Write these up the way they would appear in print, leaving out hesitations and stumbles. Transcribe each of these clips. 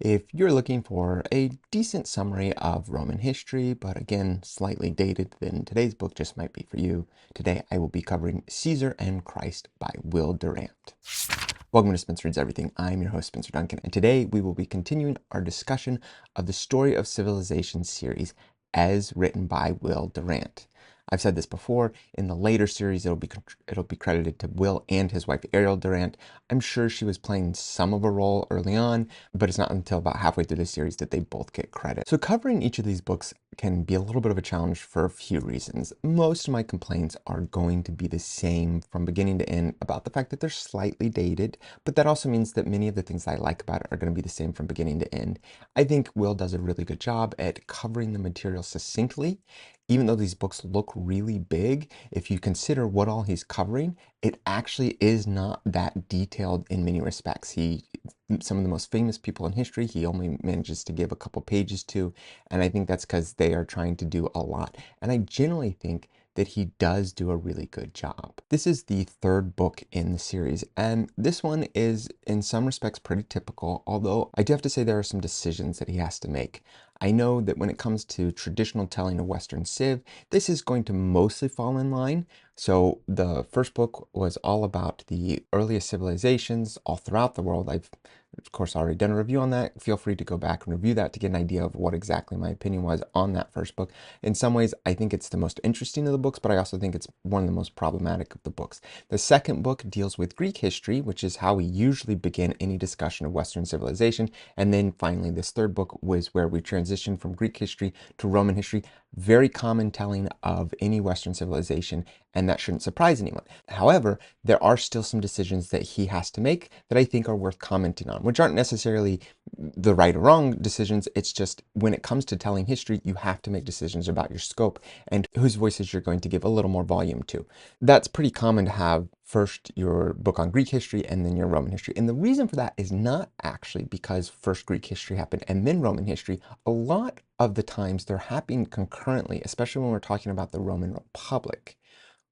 If you're looking for a decent summary of Roman history, but again, slightly dated, then today's book just might be for you. Today, I will be covering Caesar and Christ by Will Durant. Welcome to Spencer Reads Everything. I'm your host, Spencer Duncan, and today we will be continuing our discussion of the Story of Civilization series as written by Will Durant. I've said this before. In the later series, it'll be credited to Will and his wife Ariel Durant. I'm sure she was playing some of a role early on, but it's not until about halfway through the series that they both get credit. So covering each of these books can be a little bit of a challenge for a few reasons. Most of my complaints are going to be the same from beginning to end about the fact that they're slightly dated, but that also means that many of the things I like about it are going to be the same from beginning to end. I think Will does a really good job at covering the material succinctly. Even though these books look really big, if you consider what all he's covering, it actually is not that detailed in many respects. Some of the most famous people in history, he only manages to give a couple pages to, and I think that's because they are trying to do a lot. And I generally think that he does do a really good job. This is the third book in the series, and this one is in some respects pretty typical, although I do have to say there are some decisions that he has to make. I know that when it comes to traditional telling of Western Civ, this is going to mostly fall in line. So the first book was all about the earliest civilizations all throughout the world. I've, of course, already done a review on that. Feel free to go back and review that to get an idea of what exactly my opinion was on that first book. In some ways, I think it's the most interesting of the books, but I also think it's one of the most problematic of the books. The second book deals with Greek history, which is how we usually begin any discussion of Western civilization. And then finally, this third book was where we transition from Greek history to Roman history. Very common telling of any Western civilization, and that shouldn't surprise anyone. However, there are still some decisions that he has to make that I think are worth commenting on, which aren't necessarily the right or wrong decisions. It's just when it comes to telling history, you have to make decisions about your scope and whose voices you're going to give a little more volume to. That's pretty common to have first your book on Greek history and then your Roman history. And the reason for that is not actually because first Greek history happened and then Roman history. A lot of the times they're happening concurrently, especially when we're talking about the Roman Republic.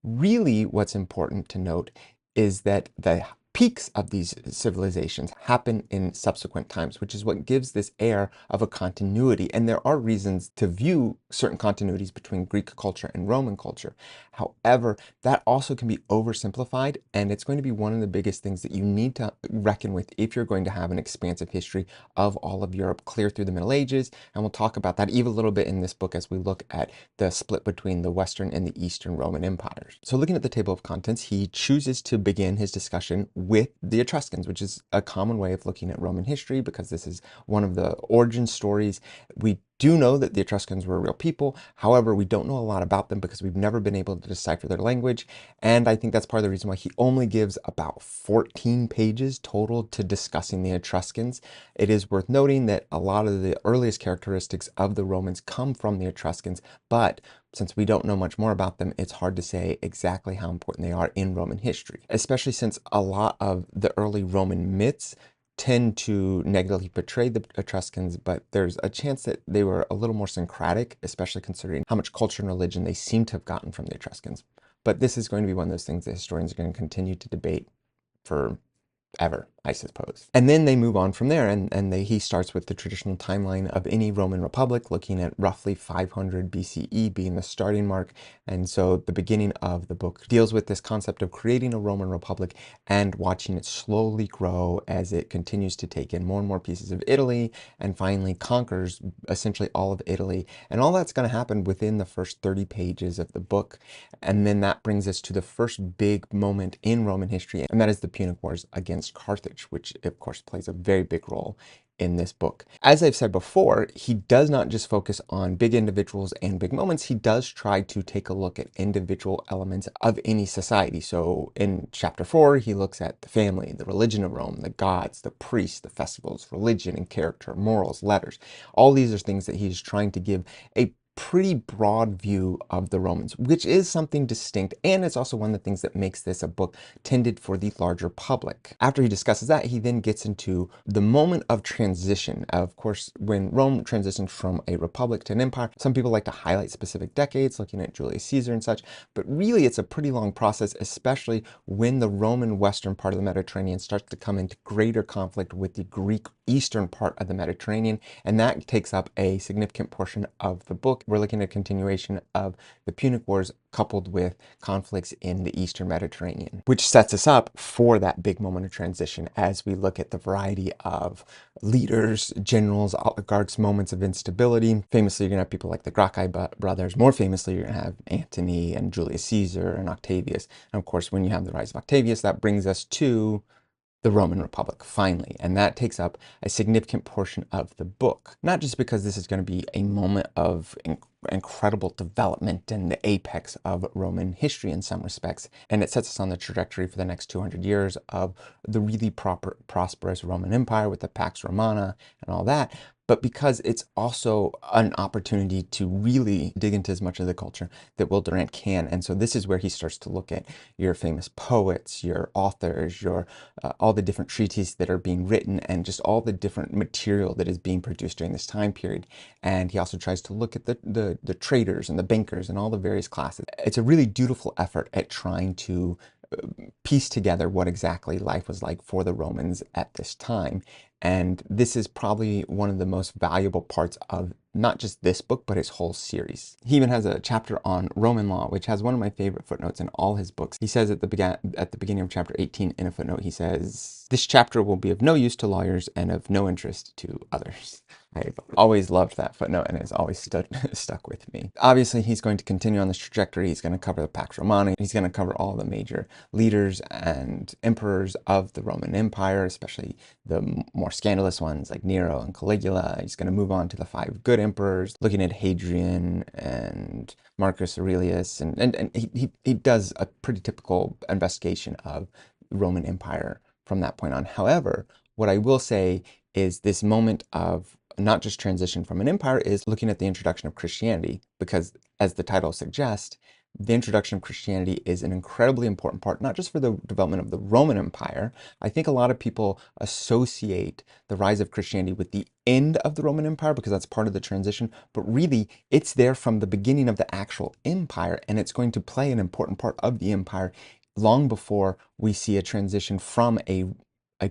Really, what's important to note is that the peaks of these civilizations happen in subsequent times, which is what gives this air of a continuity. And there are reasons to view certain continuities between Greek culture and Roman culture. However, that also can be oversimplified, and it's going to be one of the biggest things that you need to reckon with if you're going to have an expansive history of all of Europe clear through the Middle Ages. And we'll talk about that even a little bit in this book as we look at the split between the Western and the Eastern Roman empires. So looking at the table of contents, he chooses to begin his discussion with the Etruscans, which is a common way of looking at Roman history because this is one of the origin stories. We do know that the Etruscans were real people. However, we don't know a lot about them because we've never been able to decipher their language. And I think that's part of the reason why he only gives about 14 pages total to discussing the Etruscans. It is worth noting that a lot of the earliest characteristics of the Romans come from the Etruscans, but since we don't know much more about them, it's hard to say exactly how important they are in Roman history, especially since a lot of the early Roman myths tend to negatively portray the Etruscans, but there's a chance that they were a little more syncretic, especially considering how much culture and religion they seem to have gotten from the Etruscans. But this is going to be one of those things that historians are going to continue to debate for ever, I suppose. And then they move on from there, and he starts with the traditional timeline of any Roman Republic, looking at roughly 500 BCE being the starting mark. And so the beginning of the book deals with this concept of creating a Roman Republic and watching it slowly grow as it continues to take in more and more pieces of Italy and finally conquers essentially all of Italy. And all that's going to happen within the first 30 pages of the book. And then that brings us to the first big moment in Roman history, and that is the Punic Wars against Carthage, which of course plays a very big role in this book. As I've said before, he does not just focus on big individuals and big moments. He does try to take a look at individual elements of any society. So in chapter 4, he looks at the family, the religion of Rome, the gods, the priests, the festivals, religion and character, morals, letters. All these are things that he's trying to give a pretty broad view of the Romans, which is something distinct, and it's also one of the things that makes this a book tended for the larger public. After he discusses that, he then gets into the moment of transition. Of course, when Rome transitioned from a republic to an empire, some people like to highlight specific decades, looking at Julius Caesar and such, but really it's a pretty long process, especially when the Roman western part of the Mediterranean starts to come into greater conflict with the Greek eastern part of the Mediterranean, and that takes up a significant portion of the book. We're looking at a continuation of the Punic Wars coupled with conflicts in the eastern Mediterranean, which sets us up for that big moment of transition as we look at the variety of leaders, generals, oligarchs, moments of instability. Famously, you're going to have people like the Gracchi brothers. More famously, you're going to have Antony and Julius Caesar and Octavius. And of course, when you have the rise of Octavius, that brings us to the Roman Republic, finally. And that takes up a significant portion of the book. Not just because this is going to be a moment of incredible development and the apex of Roman history in some respects, and it sets us on the trajectory for the next 200 years of the really prosperous Roman Empire with the Pax Romana and all that, but because it's also an opportunity to really dig into as much of the culture that Will Durant can. And so this is where he starts to look at your famous poets, your authors, your all the different treatises that are being written, and just all the different material that is being produced during this time period. And he also tries to look at the traders and the bankers and all the various classes. It's a really dutiful effort at trying to piece together what exactly life was like for the Romans at this time. And this is probably one of the most valuable parts of not just this book, but his whole series. He even has a chapter on Roman law, which has one of my favorite footnotes in all his books. He says at the beginning of chapter 18 in a footnote, he says, "This chapter will be of no use to lawyers and of no interest to others." I've always loved that footnote, and it's always stuck with me. Obviously, he's going to continue on this trajectory. He's going to cover the Pax Romana. He's going to cover all the major leaders and emperors of the Roman Empire, especially the more scandalous ones like Nero and Caligula. He's going to move on to the 5 good emperors, looking at Hadrian and Marcus Aurelius, and he does a pretty typical investigation of the Roman Empire from that point on. However, what I will say is this moment of not just transition from an empire is looking at the introduction of Christianity, because as the title suggests, the introduction of Christianity is an incredibly important part, not just for the development of the Roman Empire. I think a lot of people associate the rise of Christianity with the end of the Roman Empire because that's part of the transition, but really it's there from the beginning of the actual empire, and it's going to play an important part of the empire long before we see a transition from a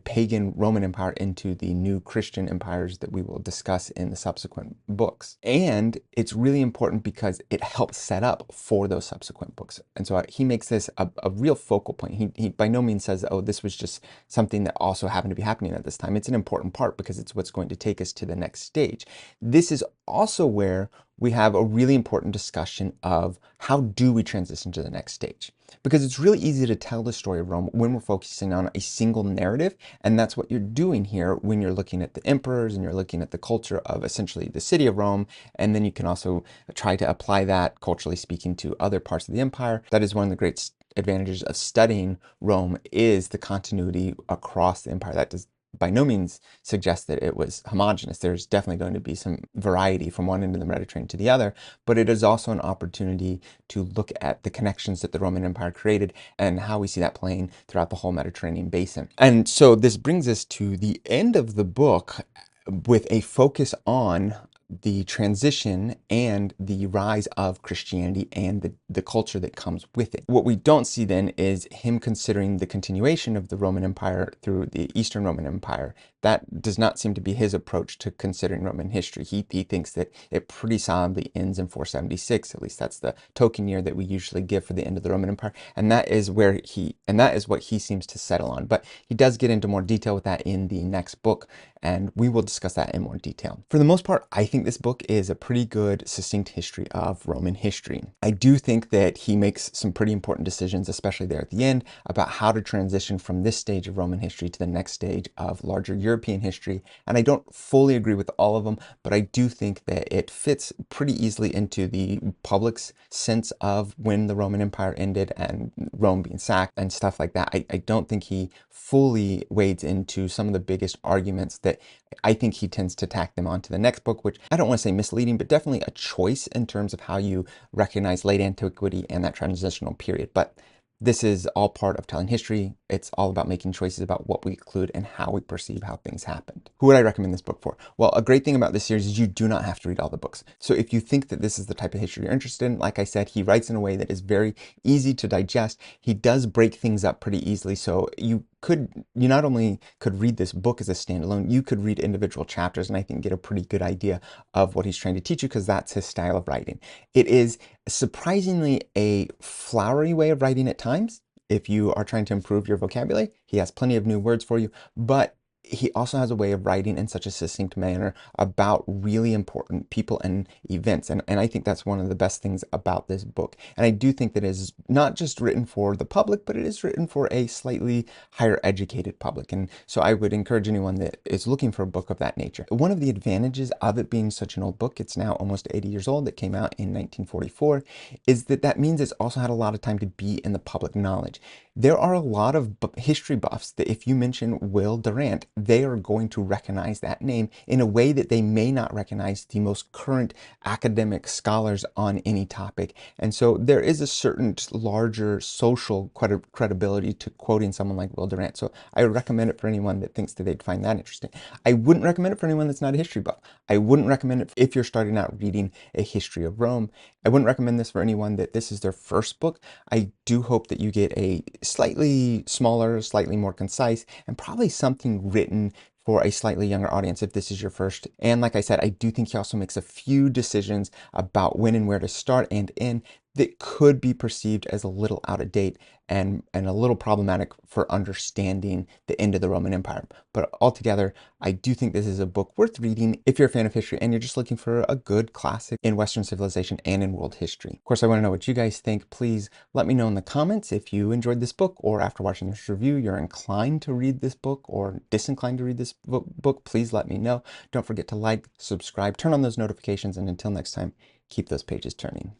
pagan Roman Empire into the new Christian empires that we will discuss in the subsequent books. And it's really important because it helps set up for those subsequent books. And so he makes this a real focal point. He by no means says, oh, this was just something that also happened to be happening at this time. It's an important part because it's what's going to take us to the next stage. This is also where we have a really important discussion of how do we transition to the next stage. Because it's really easy to tell the story of Rome when we're focusing on a single narrative, and that's what you're doing here when you're looking at the emperors and you're looking at the culture of essentially the city of Rome, and then you can also try to apply that, culturally speaking, to other parts of the empire. That is one of the great advantages of studying Rome, is the continuity across the empire. That does by no means suggest that it was homogenous. There's definitely going to be some variety from one end of the Mediterranean to the other, but it is also an opportunity to look at the connections that the Roman Empire created and how we see that playing throughout the whole Mediterranean basin. And so this brings us to the end of the book with a focus on the transition and the rise of Christianity and the culture that comes with it. What we don't see then is him considering the continuation of the Roman Empire through the Eastern Roman Empire. That does not seem to be his approach to considering Roman history. He thinks that it pretty solidly ends in 476. At least that's the token year that we usually give for the end of the Roman Empire, and that is what he seems to settle on. But he does get into more detail with that in the next book, and we will discuss that in more detail. For the most part, I think this book is a pretty good, succinct history of Roman history. I do think that he makes some pretty important decisions, especially there at the end, about how to transition from this stage of Roman history to the next stage of larger European history. And I don't fully agree with all of them, but I do think that it fits pretty easily into the public's sense of when the Roman Empire ended and Rome being sacked and stuff like that. I don't think he fully wades into some of the biggest arguments that but I think he tends to tack them onto the next book, which I don't want to say misleading, but definitely a choice in terms of how you recognize late antiquity and that transitional period. But this is all part of telling history. It's all about making choices about what we include and how we perceive how things happened. Who would I recommend this book for? Well, a great thing about this series is you do not have to read all the books. So if you think that this is the type of history you're interested in, like I said, he writes in a way that is very easy to digest. He does break things up pretty easily. So you not only could read this book as a standalone, you could read individual chapters and I think get a pretty good idea of what he's trying to teach you, because that's his style of writing. It is surprisingly a flowery way of writing at times. If you are trying to improve your vocabulary, he has plenty of new words for you, but he also has a way of writing in such a succinct manner about really important people and events. And I think that's one of the best things about this book. And I do think that it is not just written for the public, but it is written for a slightly higher educated public. And so I would encourage anyone that is looking for a book of that nature. One of the advantages of it being such an old book, it's now almost 80 years old, it came out in 1944, is that means it's also had a lot of time to be in the public knowledge. There are a lot of history buffs that if you mention Will Durant, they are going to recognize that name in a way that they may not recognize the most current academic scholars on any topic. And so there is a certain larger social credibility to quoting someone like Will Durant. So I would recommend it for anyone that thinks that they'd find that interesting. I wouldn't recommend it for anyone that's not a history buff. I wouldn't recommend it if you're starting out reading a history of Rome. I wouldn't recommend this for anyone that this is their first book. I do hope that you get a slightly smaller, slightly more concise, and probably something written for a slightly younger audience if this is your first. And like I said, I do think he also makes a few decisions about when and where to start and end that could be perceived as a little out of date and a little problematic for understanding the end of the Roman Empire. But altogether, I do think this is a book worth reading if you're a fan of history and you're just looking for a good classic in Western civilization and in world history. Of course, I want to know what you guys think. Please let me know in the comments if you enjoyed this book, or after watching this review, you're inclined to read this book or disinclined to read this book. Please let me know. Don't forget to like, subscribe, turn on those notifications, and until next time, keep those pages turning.